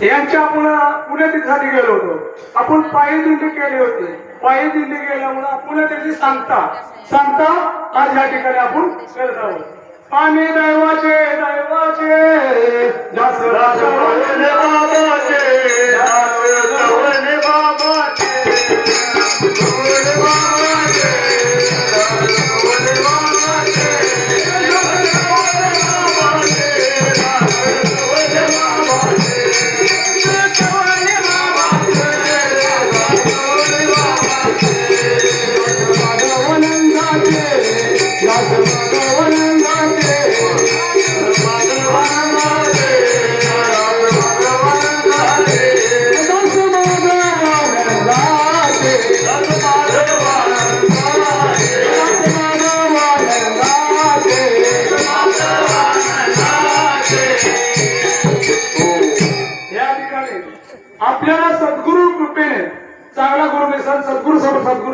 यांच्या आपण पुण्यतिथीसाठी गेलो होतो. आपण पायी दिंडी केली होती. पायी दिंडी गेल्यामुळे आपण त्याची सांगता आज या ठिकाणी आपण करत आहोत. आम्ही दैवाचे आपल्याला सद्गुरु कृपेने चांगला गुरु मिसन सद्गुरु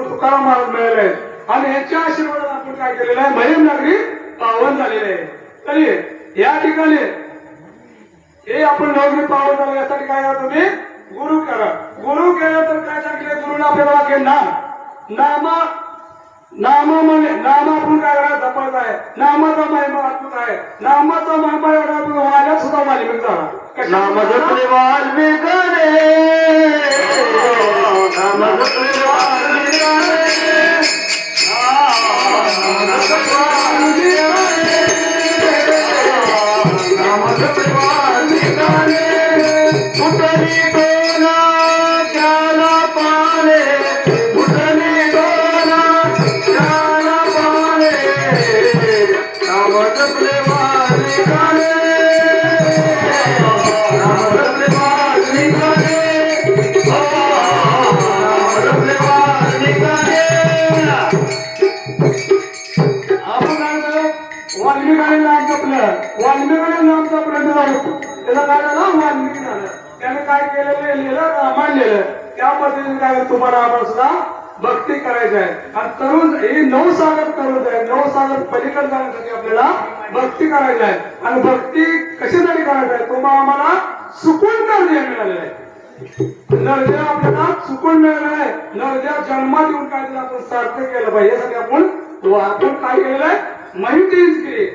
तुकाराम महाराज मिळाले आणि यांच्या आशीर्वादाने आपण काय केलेलं आहे, महिम नगरी पावन झालेले आहे. तरी या ठिकाणी हे आपण नगरी पावन झाले यासाठी काय करा, तुम्ही गुरु करा. गुरु केलं तर काय सांगितले गुरुने आपल्याला वाक्य नाम आपण काय करा जपत आहे. नामाचा महिमा अद्भुत आहे. नामाचा महिमा एवढा वाल्यात सुद्धा वाल्मिक झाला. नाम जपले वाल्मिक वाल्मिकाने नाम जपलं त्याला काय झालं, वाल्मिकी झालं. त्याने काय केलेलं लिहिलं, रामायण लिहिलं. त्या पद्धतीने काय तुम्हाला आपण सुद्धा भक्ती करायची आहे. आणि तरुण हे 9 सागर तरुण आहे. 9 सागर पलीकडे जाण्यासाठी आपल्याला भक्ती करायची आहे. आणि भक्ती कशासाठी करायची आहे, तुम्हाला आम्हाला सुकून नरदेव मिळालेलं आहे. नरदेव आपल्याला सुकून मिळालेलं आहे. नरदेव जन्मात येऊन काय दिलं आपण सार्थक केलं पाहिजे यासाठी आपण काय केलेलं आहे, महिम केली,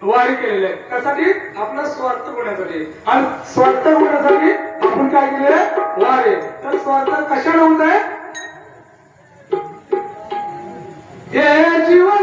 वारी केलेली आहे. त्यासाठी आपला स्वार्थ होण्यासाठी. आणि स्वार्थ होण्यासाठी आपण काय केलेलं आहे, वारी. तर स्वार्थ कशाला होत आहे, हे जीवन